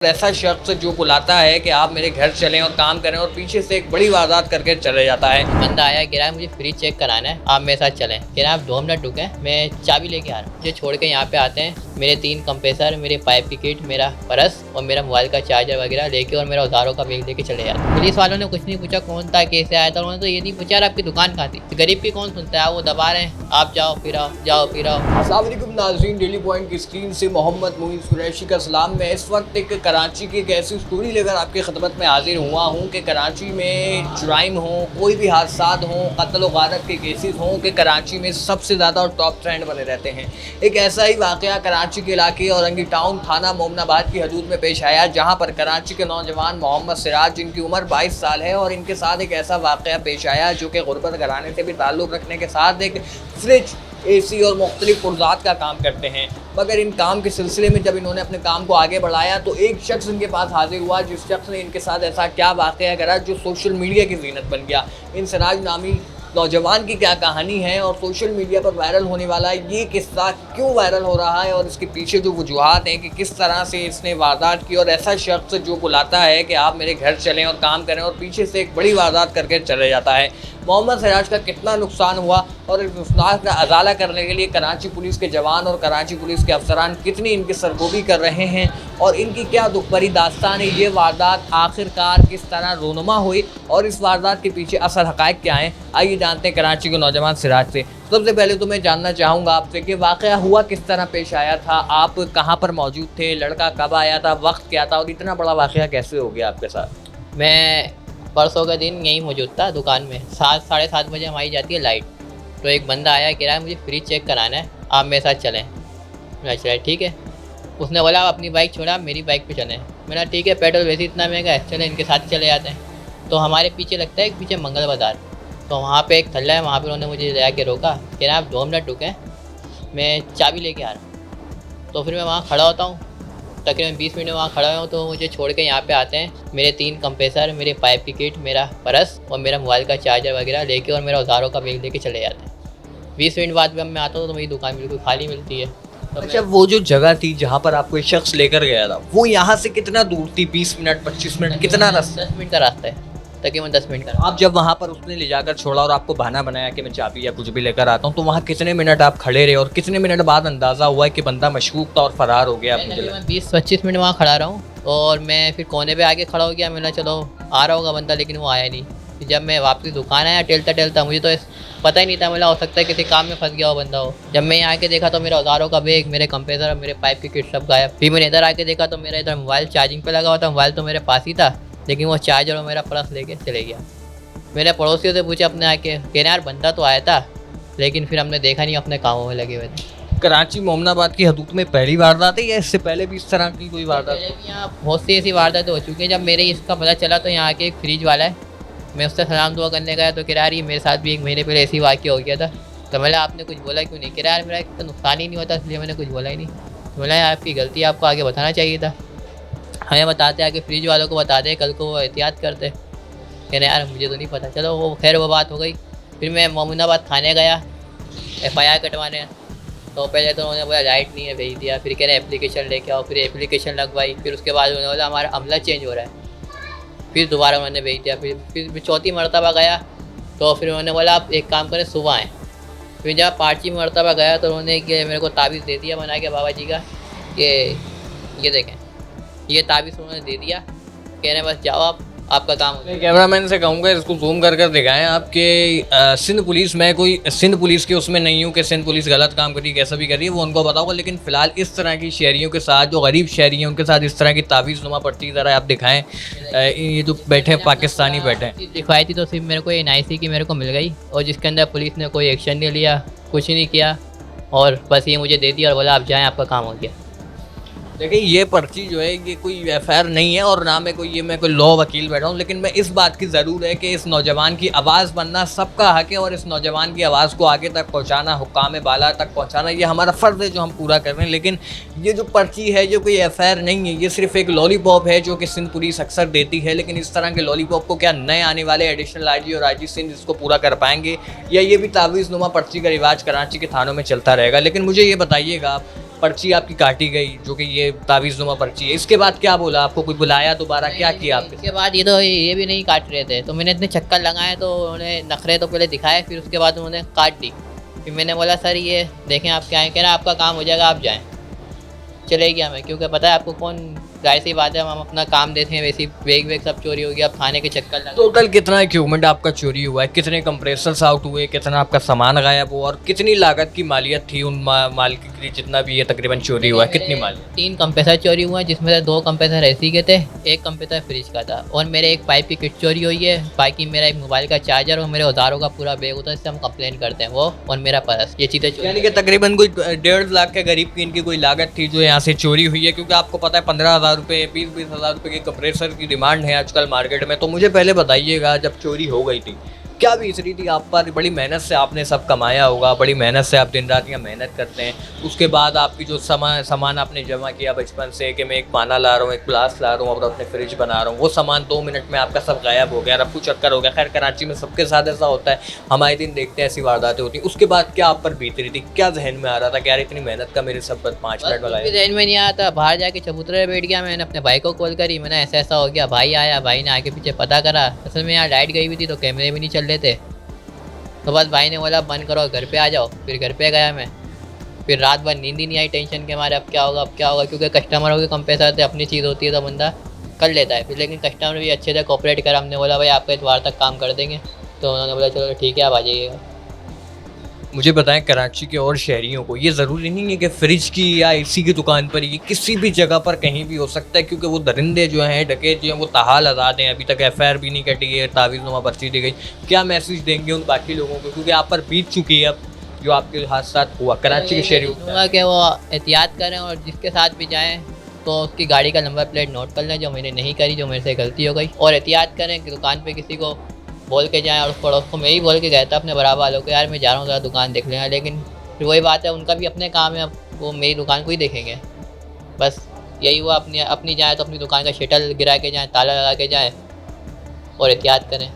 ऐसा शख्स जो बुलाता है कि आप मेरे घर चलें और काम करें और पीछे से एक बड़ी वारदात करके चले जाता है। बंदा आया, कह रहा है मुझे फ्रिज चेक कराना है, आप मेरे साथ चलें। कह रहा है आप 2 मिनट रुकें, मैं चाबी लेके आ रहा हूँ। मुझे छोड़ के यहाँ पे आते हैं, मेरे 3 कंप्रेसर, मेरे पाइप की किट, मेरा पर्स और मेरा मोबाइल का चार्जर वगैरह लेके और मेरा औजारों का बैग लेके चले जाते हैं। पुलिस वालों ने कुछ नहीं पूछा कौन था, कैसे आया था। उन्होंने तो ये नहीं पूछा यार आपकी दुकान कहाँ थी। गरीब की कौन सुनता है, वो दबा रहे हैं, आप जाओ फिर आओ, जाओ फिर आओ। अस्सलाम वालेकुम नाज़रीन, डेली पॉइंट की स्क्रीन से मोहम्मद मुईज़ कुरैशी का सलाम। मैं इस वक्त एक कराची की एक ऐसी स्टोरी लेकर आपकी खिदमत में हाजिर हुआ हूँ कि कराची में जुराइम हो, कोई भी हादसात हों, कत्ल व गारत के केसेस हों कि कराची में सबसे ज़्यादा और टॉप ट्रेंड बने रहते हैं। एक ऐसा ही वाक़या कराची के इलाके औरंगी टाउन थाना मोमनाबाद की हदूद में पेश आया, जहाँ पर कराची के नौजवान मोहम्मद सिराज, जिनकी उम्र 22 साल है, और इनके साथ एक ऐसा वाक़या पेश आया जो कि गुरबत घराने से भी ताल्लुक़ रखने के साथ एक फ्रिज, एसी और मुख्तलिफ पुर्ज़ात का काम करते हैं। मगर इन काम के सिलसिले में जब इन्होंने अपने काम को आगे बढ़ाया तो एक शख्स इनके पास हाजिर हुआ, जिस शख्स ने इनके साथ ऐसा क्या वाक़या करा जो सोशल मीडिया की ज़ीनत बन गया। इन सिराज नामी नौजवान की क्या कहानी है और सोशल मीडिया पर वायरल होने वाला ये किस्सा क्यों वायरल हो रहा है और इसके पीछे जो वजूहात हैं कि किस तरह से इसने वारदात की, और ऐसा शख्स जो बुलाता है कि आप मेरे घर चलें और काम करें और पीछे से एक बड़ी वारदात करके चले जाता है। मोहम्मद सिराज का कितना नुकसान हुआ और इस नुकसान का अजाला करने के लिए कराची पुलिस के जवान और कराची पुलिस के अफसरान कितनी इनकी सरगोशी कर रहे हैं और इनकी क्या दुख भरी दास्तान है। ये वारदात आखिरकार किस तरह रोनुमा हुई और इस वारदात के पीछे असल हक़ाइक़ क्या हैं, आइए जानते हैं कराची के नौजवान सिराज से। सबसे पहले तो मैं जानना चाहूँगा आपसे कि वाक़या हुआ किस तरह पेश आया था, आप कहाँ पर मौजूद थे, लड़का कब आया था, वक्त क्या था और इतना बड़ा वाक़या कैसे हो गया आपके साथ? मैं परसों का दिन यहीं मौजूद था दुकान में। 7 साढ़े 7 बजे हमारी जाती है लाइट। तो एक बंदा आया, कह रहा है मुझे फ्रिज चेक कराना है, आप मेरे साथ चलें। मैं चला ठीक है। उसने बोला आप अपनी बाइक छोड़ा, मेरी बाइक पे चलें। मैंने ठीक है, पेट्रोल वैसे इतना महंगा है, चलें इनके साथ चले जाते हैं। तो हमारे पीछे लगता है एक पीछे मंगल बाज़ार, तो वहाँ पे एक थल्ला है, वहाँ पे उन्होंने मुझे ले आके रोका। कह रहा आप 2 मिनट रुकें, मैं चाबी लेके आ रहा हूँ। तो फिर मैं वहाँ खड़ा होता हूँ, तकरीबन 20 मिनट वहाँ खड़ा हूँ। तो मुझे छोड़ के यहाँ पे आते हैं, मेरे 3 कंप्रेसर, मेरे पाइप की किट, मेरा पर्स और मेरा मोबाइल का चार्जर वगैरह लेके और मेरा औजारों का बैग लेके चले जाते हैं। 20 मिनट बाद जब मैं आता हूँ तो मेरी दुकान बिल्कुल खाली मिलती है। तो अच्छा, वो जो जगह थी जहाँ पर आपको एक शख्स लेकर गया था, वो यहाँ से कितना दूर थी? 20 मिनट, 25 मिनट, कितना रास्ता? 10 मिनट का रास्ता है, तकरीबन 10 मिनट का। आप जब वहाँ पर उसने ले जाकर छोड़ा और आपको बहाना बनाया कि मैं चाबी या कुछ भी लेकर आता हूँ, तो वहाँ कितने मिनट आप खड़े रहे और कितने मिनट बाद अंदाज़ा हुआ कि बंदा मशकूक था और फरार हो गया? मैं तकरीबन 20-25 मिनट वहाँ खड़ा रहा हूँ और मैं फिर कोने पे आके खड़ा हो गया। मैंने चलो आ रहा होगा बंदा, लेकिन वो आया नहीं। फिर जब मैं वापसी दुकान आया टेलता टेलता, मुझे तो पता ही नहीं था, मतलब हो सकता है किसी काम में फंस गया हो बंदा हो। जब मैं यहाँ आके देखा तो मेरा औजारों का बैग, मेरे कंप्रेसर और मेरे पाइप की किट सब गायब। फिर मैंने इधर आके देखा तो मेरा इधर मोबाइल चार्जिंग पे लगा हुआ था, मोबाइल तो मेरे पास ही था, लेकिन वो चार्जर और मेरा पर्स लेके चले गया। मेरे पड़ोसियों से पूछा अपने आके, कह रहे यार बंदा तो आया था, लेकिन फिर हमने देखा नहीं, अपने कामों में लगे हुए थे। कराची मोमनाबाद की हदूद में पहली वारदात है या इससे पहले भी इस तरह की कोई वारदात? पहले भी यहाँ बहुत सी ऐसी वारदातें हो चुकी हैं। जब मेरे इसका पता चला तो यहाँ के एक फ्रिज वाला है, मैं उससे सलाम दुआ करने गया तो कह रहा यार मेरे साथ भी 1 महीने पहले ऐसी वाक़या हो गया था। तो मैंने आपने कुछ बोला क्यों नहीं? कह रहा यार मेरा तो नुकसान ही नहीं होता, इसलिए मैंने कुछ बोला ही नहीं। तो बोला यार आपकी गलती, आपको आगे बताना चाहिए था, हमें बताते आगे फ्रिज वालों को बताते, कल को वो एहतियात करते। कह रहे यार मुझे तो नहीं पता। चलो वो खैर वो बात हो गई। फिर मैं मोमिनाबाद थाने गया FIR कटवाने। तो पहले तो उन्होंने बोला लाइट नहीं है, भेज दिया। फिर कह रहे एप्लीकेशन लेके आओ, फिर एप्लीकेशन लगवाई। फिर उसके बाद उन्होंने बोला हमारा अमला चेंज हो रहा है, फिर दोबारा उन्होंने भेज दिया। फिर चौथी मरतबा गया तो फिर उन्होंने बोला आप एक काम करें सुबह आएँ। फिर जब 5वीं मरतबा गया तो उन्होंने मेरे को ताबीज़ दे दिया बना के बाबा जी का, कि ये देखें, ये ताबीज़ उन्होंने दे दिया। कह रहे बस जाओ आपका काम हो गया। कैमरामैन से कहूँगा इसको जूम कर दिखाएं आपके सिंध पुलिस, मैं कोई सिंध पुलिस के उसमें नहीं हूँ कि सिंध पुलिस गलत काम करी कैसा भी करी है, वो उनको बताऊँगा। लेकिन फ़िलहाल इस तरह की शहरियों के साथ, जो गरीब शहरी हैं उनके साथ इस तरह की तावीज़ नुमा पड़ती ज़रा आप दिखाएँ। ये जो बैठे हैं पाकिस्तानी बैठे हैं, दिखवाई थी तो सिर्फ मेरे को NIC की मेरे को मिल गई, और जिसके अंदर पुलिस ने कोई एक्शन नहीं लिया, कुछ नहीं किया, और बस ये मुझे दे दिया और बोला आप जाएँ आपका काम हो गया। देखिए ये पर्ची जो है ये कोई FIR नहीं है और ना मैं कोई लॉ वकील बैठा हूँ, लेकिन मैं इस बात की ज़रूर है कि इस नौजवान की आवाज़ बनना सबका हक है और इस नौजवान की आवाज़ को आगे तक पहुँचाना, हुक्काम बाला तक पहुँचाना, ये हमारा फ़र्ज़ है जो हम पूरा कर रहे हैं। लेकिन ये जो पर्ची है जो कोई FIR नहीं है, ये सिर्फ एक लॉलीपॉप है जो कि सिंध पुलिस अक्सर देती है। लेकिन इस तरह के लॉलीपॉप को क्या नए आने वाले एडिशनल IG और IG सिंध इसको पूरा कर पाएंगे, या ये भी तावीज़ नुमा पर्ची का रिवाज कराची के थानों में चलता रहेगा? लेकिन मुझे ये बताइएगा आप पर्ची आपकी काटी गई, जो कि ये तावीज़नुमा पर्ची है, इसके बाद क्या बोला आपको? कोई बुलाया दोबारा, क्या किया आपने? इसके बाद ये भी नहीं काट रहे थे, तो मैंने इतने चक्कर लगाए तो उन्होंने नखरे तो पहले दिखाए, फिर उसके बाद उन्होंने काट दी। फिर मैंने बोला सर ये देखें आप क्या है, कह रहा आपका काम हो जाएगा आप जाएँ। चले गया मैं, क्योंकि पता है आपको कौन, जाहिर सी बात है हम अपना काम देते हैं, वैसे बैग वैग सब चोरी हो गया, अब थाने के चक्कर लगा। टोटल कितना इक्विपमेंट आपका चोरी हुआ है? कितने कंप्रेसर्स आउट हुए? कितना आपका सामान गायब हुआ? और कितनी लागत की मालियत थी उन माल की, जितना भी ये तकरीबन चोरी हुआ है, कितनी मालियत? 3 कंप्रेसर चोरी हुए हैं, जिसमें से 2 कंप्रेसर एसी के थे, 1 कंप्रेसर फ्रिज का था, और मेरे एक पाइप की किट चोरी हुई है, बाकी मेरा एक मोबाइल का चार्जर और मेरे औजारों का पूरा बैग होता है, जिससे हम कंप्लेन करते हैं वो, और मेरा पर्स, ये चीज़ें चोरी। यानी कि तकरीबन कोई 1.5 लाख के करीब की इनकी कोई लागत थी जो यहाँ से चोरी हुई है, क्योंकि आपको पता है 15,000 रुपये 20,000 रुपये की कंप्रेसर की डिमांड है आजकल मार्केट में। तो मुझे पहले बताइएगा, जब चोरी हो गई थी क्या बीत रही थी आप पर? बड़ी मेहनत से आपने सब कमाया होगा, बड़ी मेहनत से आप दिन रात यहाँ मेहनत करते हैं, उसके बाद आपकी जो सामान आपने जमा किया बचपन से कि मैं एक पाना ला रहा हूँ, एक ग्लास ला रहा हूँ और अपने फ्रिज बना रहा हूँ, वो सामान 2 मिनट में आपका सब गायब हो गया, रफू चक्कर हो गया। खैर कराची में सबके साथ ऐसा होता है, हमारे दिन देखते हैं ऐसी वारदातें होती हैं। उसके बाद क्या आप पर बीत रही थी? क्या जहन में आ रहा था कि यार इतनी मेहनत का मेरे सब 5 मिनट कुछ भी लगाया? जहन में नहीं आया था, बाहर जाके चबूतरे बैठ गया, मैंने अपने भाई को कॉल करी, मैंने ऐसा ऐसा हो गया, भाई आया, भाई ने आके पीछे पता करा, असल में यहाँ लाइट गई हुई थी तो कैमरे भी नहीं चल रहे थे, तो बस भाई ने बोला बंद करो घर पे आ जाओ। फिर घर पे गया मैं, फिर रात भर नींद ही नहीं आई टेंशन के मारे, अब क्या होगा अब क्या होगा, क्योंकि कस्टमरों के कम पैसा आते, अपनी चीज़ होती है तो बंदा कर लेता है। फिर लेकिन कस्टमर भी अच्छे से कोऑपरेट करा, हमने बोला भाई आपका इतवार तक काम कर देंगे, तो उन्होंने बोला चलो ठीक है आप आ जाइएगा। मुझे बताएं, कराची के और शहरियों को ये ज़रूरी नहीं है कि फ्रिज की या एसी की दुकान पर, ये किसी भी जगह पर कहीं भी हो सकता है, क्योंकि वो दरिंदे जो हैं, डकैत जो हैं, वो ताहाल आज़ाद हैं। अभी तक FIR भी नहीं कटी है, तावीज़नुमा पर्ची दी गई। क्या मैसेज देंगे उन बाकी लोगों को, क्योंकि आप पर बीत चुकी है अब जो आपके हादसा हुआ कराची के शहरियों को? दूंगा कि वो एहतियात करें और जिसके साथ भी जाएँ तो उसकी गाड़ी का नंबर प्लेट नोट कर लें, जो मैंने नहीं करी, जो मेरे से गलती हो गई, और एहतियात करें कि दुकान पे किसी को बोल के जाएँ। और पड़ोस को मैं ही बोल के गया था अपने बराबर वालों को, यार मैं जा रहा हूँ ज़रा दुकान देख लेना, लेकिन फिर वही बात है, उनका भी अपने काम है, अब वो मेरी दुकान को ही देखेंगे। बस यही हुआ, अपनी जाए तो अपनी दुकान का शटल गिरा के जाएँ, ताला लगा के जाएँ और एहतियात करें।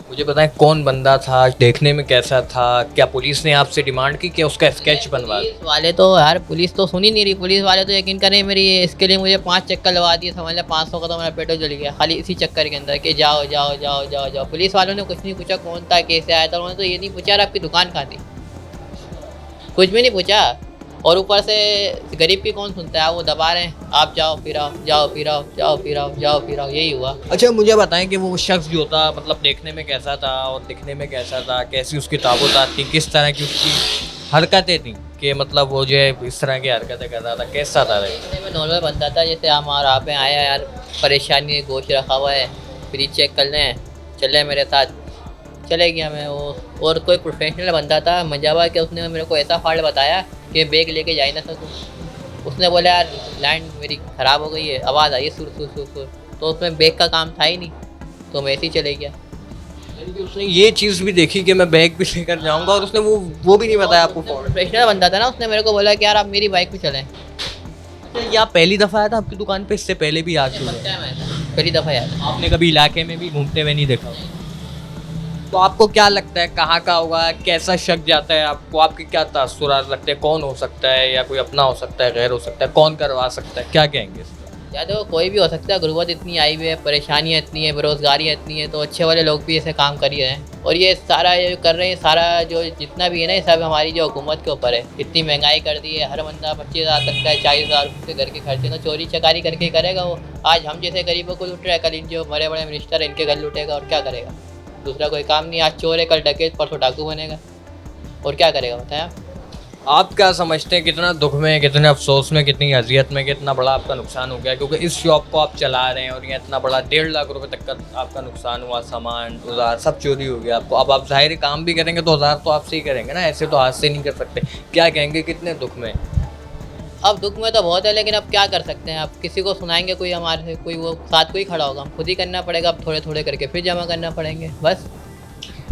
मुझे बताएं, कौन बंदा था, देखने में कैसा था? क्या पुलिस ने आपसे डिमांड की कि उसका स्केच बनवा? पुलिस वाले तो यार, पुलिस तो सुन ही नहीं रही, पुलिस वाले तो यकीन करें मेरी इसके लिए मुझे 5 चक्कर लगा दिए, समझ लें 500 का तो मेरा पेट्रोल जल गया खाली इसी चक्कर के अंदर कि जाओ जाओ जाओ जाओ जाओ। पुलिस वालों ने कुछ नहीं पूछा कौन था, कैसे आया था, उन्होंने तो ये नहीं पूछा यार आपकी दुकान कहाँ थी, कुछ भी नहीं पूछा। और ऊपर से गरीब की कौन सुनता है, वो दबा रहे हैं आप जाओ फिर आओ, जाओ फिर आओ, जाओ फिर आओ, जाओ फिर आओ, यही हुआ। अच्छा मुझे बताएं कि वो शख्स जो था, मतलब देखने में कैसा था और दिखने में कैसा था, कैसी उसकी ताबूतात थी, किस तरह की उसकी हरकतें थी, कि मतलब वो जो है इस तरह की हरकतें कर रहा था, कैसा था? मैं नॉर्मल बनता था, जैसे हम और आप में आया यार परेशानी है, गोश्त रखा हुआ है, फ्रिज चेक कर लें, चले मेरे साथ, चले गया मैं। वो और कोई प्रोफेशनल बंदा था, मजावा कि उसने मेरे को ऐसा फॉल्ट बताया कि बैग लेके जा ही ना सकूँ। उसने बोला यार लाइन मेरी ख़राब हो गई है, आवाज़ आई है सुर सुर सुर सुर, तो उसमें बैग का काम था ही नहीं, तो मैं ऐसे ही चले गया। यानी कि उसने ये चीज़ भी देखी कि मैं बैग भी लेकर जाऊंगा, और उसने वो भी नहीं बताया आपको? प्रोफेशनल बंदा था ना, उसने मेरे को बोला कि यार आप मेरी बाइक पे चलें। ये आप पहली दफ़ा आया था आपकी दुकान पे, इससे पहले भी आ चुके हैं? पहली दफ़ा यार। आपने कभी इलाके में भी घूमते हुए नहीं देखा? तो आपको क्या लगता है कहाँ का होगा, कैसा शक जाता है आपको, आपके क्या तासुरात लगते हैं, कौन हो सकता है, या कोई अपना हो सकता है, गैर हो सकता है, कौन करवा सकता है, क्या कहेंगे इसका? या तो कोई भी हो सकता है, गुर्बत इतनी आई हुई है, परेशानियाँ इतनी है, बेरोज़गारियाँ इतनी है, तो अच्छे वाले लोग भी ऐसे काम कर ही रहे हैं। और ये सारा ये कर रहे हैं, सारा जो जितना भी है ना, ये सब हमारी जो हुकूमत के ऊपर है। इतनी महंगाई कर दी है, हर बंदा 25,000 तक का है, 40,000 रुपये घर के खर्चे, तो चोरी चकारी करके करेगा वो। आज हम जैसे गरीबों को लूट रहा है, कल इन जो बड़े बड़े मिनिस्टर है इनके घर लूटेगा, और क्या करेगा, दूसरा कोई काम नहीं। आज चोर है, कल डकैत, परसों डाकू बनेगा, और क्या करेगा बताया। आप क्या समझते हैं, कितना दुख में, कितने अफसोस में, कितनी अजियत में, कितना बड़ा आपका नुकसान हो गया, क्योंकि इस शॉप को आप चला रहे हैं और ये इतना बड़ा 1.5 लाख रुपए तक का आपका नुकसान हुआ, सामान औजार सब चोरी हो गया आपको। अब आप ज़ाहिर काम भी करेंगे तो औजार तो आपसे ही करेंगे ना, ऐसे तो हाथ से नहीं कर सकते। क्या कहेंगे, कितने दुख में? अब दुख में तो बहुत है, लेकिन अब क्या कर सकते हैं, अब किसी को सुनाएंगे, कोई हमारे से कोई वो साथ कोई खड़ा होगा, हम खुद ही करना पड़ेगा। अब थोड़े थोड़े करके फिर जमा करना पड़ेंगे बस।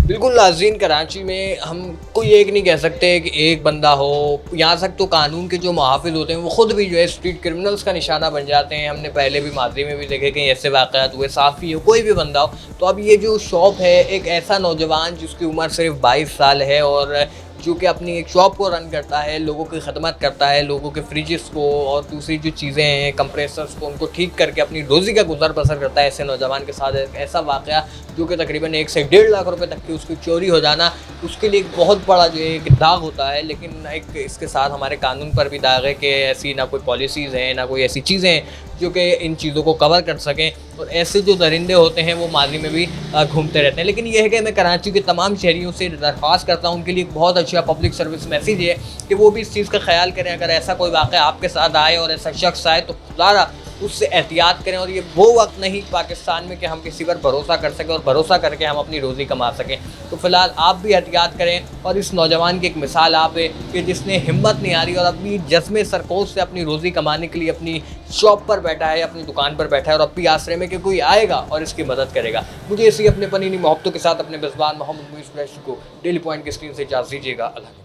बिल्कुल नाज़रीन, कराची में हम कोई एक नहीं कह सकते कि एक बंदा हो, यहाँ तक तो कानून के जो मुहाफ़िज़ होते हैं वो ख़ुद भी जो है स्ट्रीट क्रिमिनल्स का निशाना बन जाते हैं। हमने पहले भी माजी में भी देखे कहीं ऐसे वाक़यात हुए, साफ़ी हो कोई भी बंदा हो। तो अब ये जो शॉप है, एक ऐसा नौजवान जिसकी उम्र सिर्फ 22 साल है और जो कि अपनी एक शॉप को रन करता है, लोगों की खदमत करता है, लोगों के फ्रिजेस को और दूसरी जो चीज़ें हैं कंप्रेसर्स को उनको ठीक करके अपनी रोज़ी का गुजर बसर करता है। ऐसे नौजवान के साथ एक ऐसा वाक़या जो कि तकरीबन 1 से 1.5 लाख रुपए तक की उसकी चोरी हो जाना, उसके लिए एक बहुत बड़ा जो है एक दाग होता है। लेकिन एक इसके साथ हमारे कानून पर भी दाग है कि ऐसी ना कोई पॉलिसीज़ हैं, ना कोई ऐसी चीज़ें हैं जो कि इन चीज़ों को कवर कर सकें। और ऐसे जो दरिंदे होते हैं वो माजी में भी घूमते रहते हैं। लेकिन ये है कि मैं कराची के तमाम शहरियों से दरख्वास्त करता हूँ, उनके लिए एक बहुत अच्छा पब्लिक सर्विस मैसेज है कि वो भी इस चीज़ का ख्याल करें। अगर ऐसा कोई वाक़या आपके साथ आए और ऐसा शख्स आए तो खुदा उससे एहतियात करें। और ये वो वक्त नहीं पाकिस्तान में कि हम किसी पर भरोसा कर सकें और भरोसा करके हम अपनी रोज़ी कमा सकें। तो फ़िलहाल आप भी एहतियात करें। और इस नौजवान की एक मिसाल आप है कि जिसने हिम्मत नहीं हारी और अपनी जज़्मे सरकोश से अपनी रोज़ी कमाने के लिए अपनी शॉप पर बैठा है, अपनी दुकान पर बैठा है और अब भी आसरे में कि कोई आएगा और इसकी मदद करेगा। मुझे इसी अपने पनीनी मोहब्बतों के साथ अपने मेज़बान मोहम्मद मुईज़ कुरैशी को डेली पॉइंट की स्क्रीन से इजाज़त दीजिएगा। अल्लाह।